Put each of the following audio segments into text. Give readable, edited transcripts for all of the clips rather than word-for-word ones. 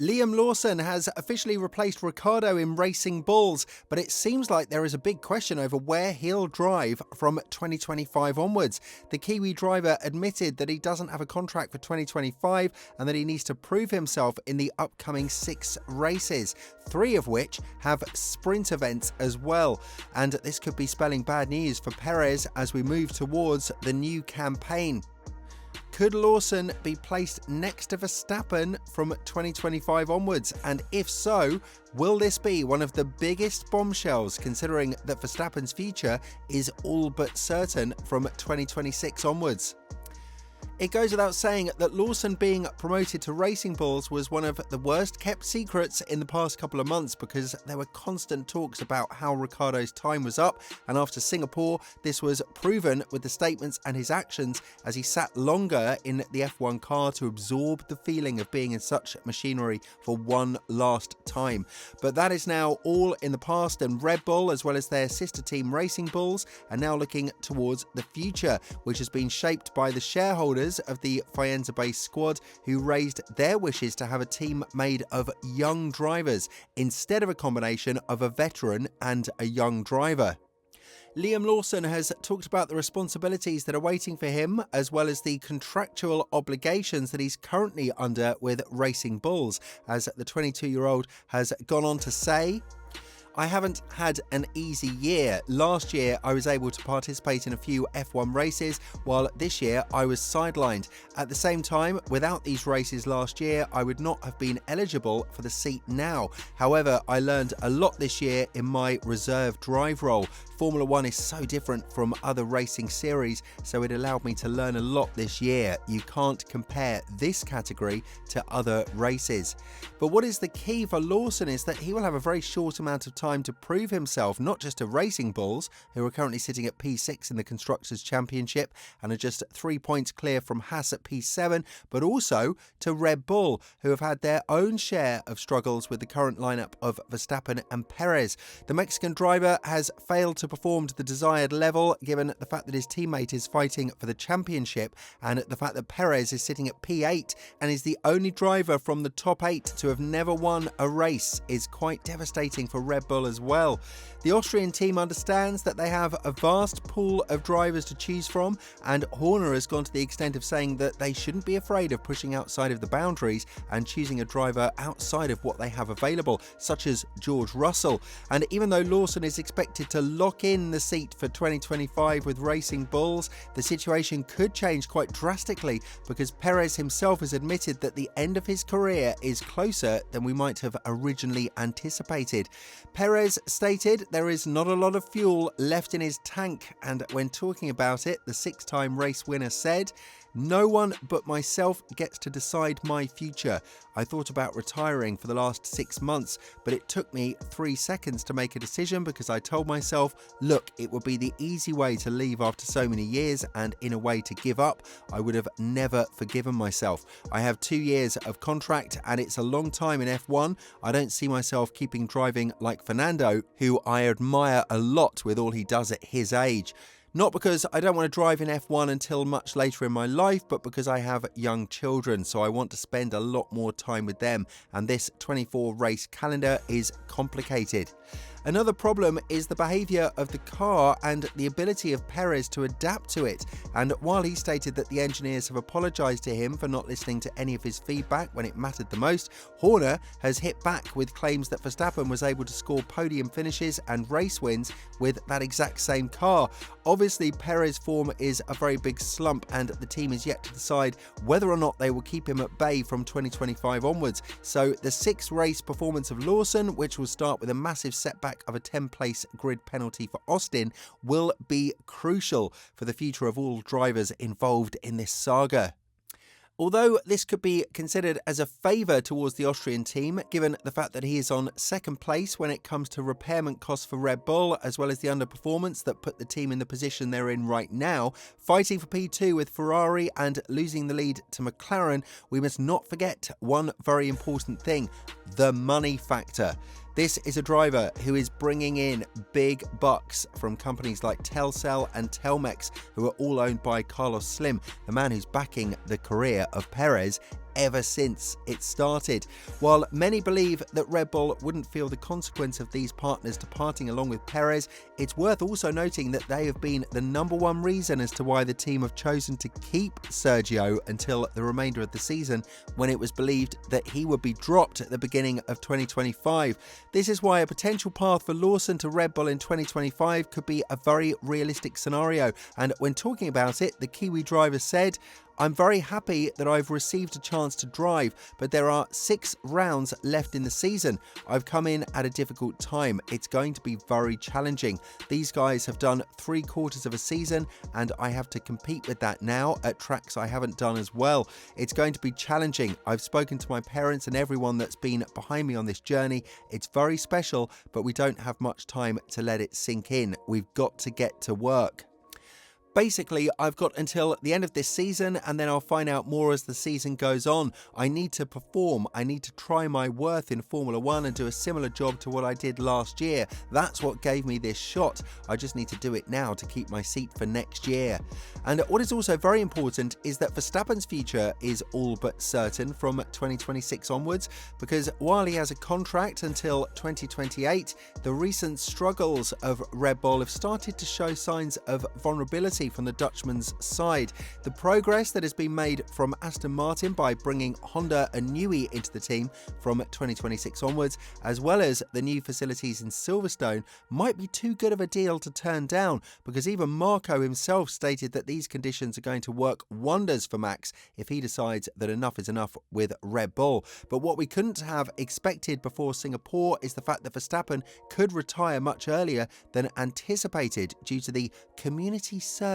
Liam Lawson has officially replaced Ricciardo in Racing Bulls, but it seems like there is a big question over where he'll drive from 2025 onwards. The Kiwi driver admitted that he doesn't have a contract for 2025 and that he needs to prove himself in the upcoming 6 races, 3 of which have sprint events as well. And this could be spelling bad news for Perez as we move towards the new campaign. Could Lawson be placed next to Verstappen from 2025 onwards? And if so, will this be one of the biggest bombshells, considering that Verstappen's future is all but certain from 2026 onwards? It goes without saying that Lawson being promoted to Racing Bulls was one of the worst kept secrets in the past couple of months, because there were constant talks about how Ricciardo's time was up, and after Singapore this was proven with the statements and his actions as he sat longer in the F1 car to absorb the feeling of being in such machinery for one last time. But that is now all in the past, and Red Bull, as well as their sister team Racing Bulls, are now looking towards the future, which has been shaped by the shareholders of the Faenza-based squad, who raised their wishes to have a team made of young drivers instead of a combination of a veteran and a young driver. Liam Lawson has talked about the responsibilities that are waiting for him, as well as the contractual obligations that he's currently under with Racing Bulls, as the 22-year-old has gone on to say, "I haven't had an easy year. Last year I was able to participate in a few F1 races, while this year I was sidelined. At the same time, without these races last year, I would not have been eligible for the seat now. However, I learned a lot this year in my reserve drive role. Formula 1 is so different from other racing series, so it allowed me to learn a lot this year. You can't compare this category to other races." But what is the key for Lawson is that he will have a very short amount of time to prove himself, not just to Racing Bulls, who are currently sitting at P6 in the Constructors' Championship and are just 3 points clear from Haas at P7, but also to Red Bull, who have had their own share of struggles with the current lineup of Verstappen and Perez. The Mexican driver has failed to perform to the desired level, given the fact that his teammate is fighting for the championship, and the fact that Perez is sitting at P8 and is the only driver from the top 8 to have never won a race is quite devastating for Red Bull as well. The Austrian team understands that they have a vast pool of drivers to choose from, and Horner has gone to the extent of saying that they shouldn't be afraid of pushing outside of the boundaries and choosing a driver outside of what they have available, such as George Russell. And even though Lawson is expected to lock in the seat for 2025 with Racing Bulls, the situation could change quite drastically, because Perez himself has admitted that the end of his career is closer than we might have originally anticipated. Perez stated there is not a lot of fuel left in his tank, and when talking about it, the 6-time race winner said, "No one but myself gets to decide my future. I thought about retiring for the last 6 months, but it took me 3 seconds to make a decision, because I told myself, look, it would be the easy way to leave after so many years, and in a way to give up. I would have never forgiven myself. I have 2 years of contract, and it's a long time in F1. I don't see myself keeping driving like Fernando, who I admire a lot with all he does at his age. Not because I don't want to drive in F1 until much later in my life, but because I have young children, so I want to spend a lot more time with them, and this 24 race calendar is complicated." Another problem is the behaviour of the car and the ability of Perez to adapt to it. And while he stated that the engineers have apologised to him for not listening to any of his feedback when it mattered the most, Horner has hit back with claims that Verstappen was able to score podium finishes and race wins with that exact same car. Obviously, Perez's form is a very big slump, and the team is yet to decide whether or not they will keep him at bay from 2025 onwards. So the 6th race performance of Lawson, which will start with a massive setback of a 10-place grid penalty for Austin, will be crucial for the future of all drivers involved in this saga. Although this could be considered as a favour towards the Austrian team, given the fact that he is on 2nd place when it comes to repairment costs for Red Bull, as well as the underperformance that put the team in the position they're in right now, fighting for P2 with Ferrari and losing the lead to McLaren, we must not forget one very important thing: the money factor. This is a driver who is bringing in big bucks from companies like Telcel and Telmex, who are all owned by Carlos Slim, the man who's backing the career of Perez ever since it started. While many believe that Red Bull wouldn't feel the consequence of these partners departing along with Perez, it's worth also noting that they have been the #1 reason as to why the team have chosen to keep Sergio until the remainder of the season, when it was believed that he would be dropped at the beginning of 2025. This is why a potential path for Lawson to Red Bull in 2025 could be a very realistic scenario. And when talking about it, the Kiwi driver said, "I'm very happy that I've received a chance to drive, but there are 6 rounds left in the season. I've come in at a difficult time. It's going to be very challenging. These guys have done 3/4 of a season, and I have to compete with that now at tracks I haven't done as well. It's going to be challenging. I've spoken to my parents and everyone that's been behind me on this journey. It's very special, but we don't have much time to let it sink in. We've got to get to work. Basically, I've got until the end of this season, and then I'll find out more as the season goes on. I need to perform. I need to try my worth in Formula 1 and do a similar job to what I did last year. That's what gave me this shot. I just need to do it now to keep my seat for next year." And what is also very important is that Verstappen's future is all but certain from 2026 onwards, because while he has a contract until 2028, the recent struggles of Red Bull have started to show signs of vulnerability from the Dutchman's side. The progress that has been made from Aston Martin by bringing Honda and Kiwi into the team from 2026 onwards, as well as the new facilities in Silverstone, might be too good of a deal to turn down, because even Marco himself stated that these conditions are going to work wonders for Max if he decides that enough is enough with Red Bull. But what we couldn't have expected before Singapore is the fact that Verstappen could retire much earlier than anticipated due to the community service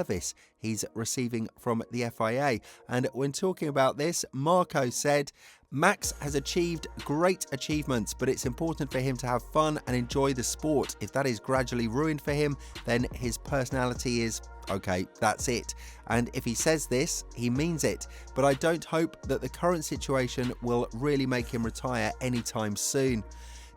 he's receiving from the FIA. And when talking about this, Marco said, "Max has achieved great achievements, but it's important for him to have fun and enjoy the sport. If that is gradually ruined for him, then his personality is okay, that's it." And if he says this, he means it. But I don't hope that the current situation will really make him retire anytime soon.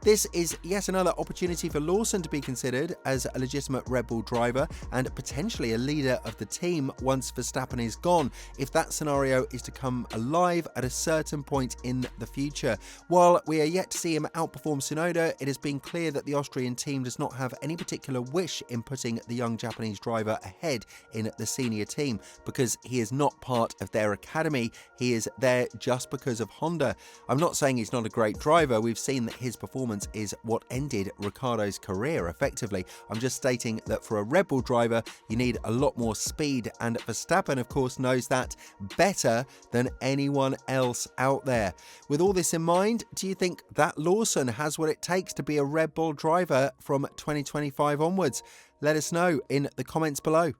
This is yet another opportunity for Lawson to be considered as a legitimate Red Bull driver and potentially a leader of the team once Verstappen is gone, if that scenario is to come alive at a certain point in the future. While we are yet to see him outperform Tsunoda, it has been clear that the Austrian team does not have any particular wish in putting the young Japanese driver ahead in the senior team, because he is not part of their academy. He is there just because of Honda. I'm not saying he's not a great driver. We've seen that his performance is what ended Ricciardo's career effectively. I'm just stating that for a Red Bull driver, you need a lot more speed, and Verstappen, of course, knows that better than anyone else out there. With all this in mind, do you think that Lawson has what it takes to be a Red Bull driver from 2025 onwards? Let us know in the comments below.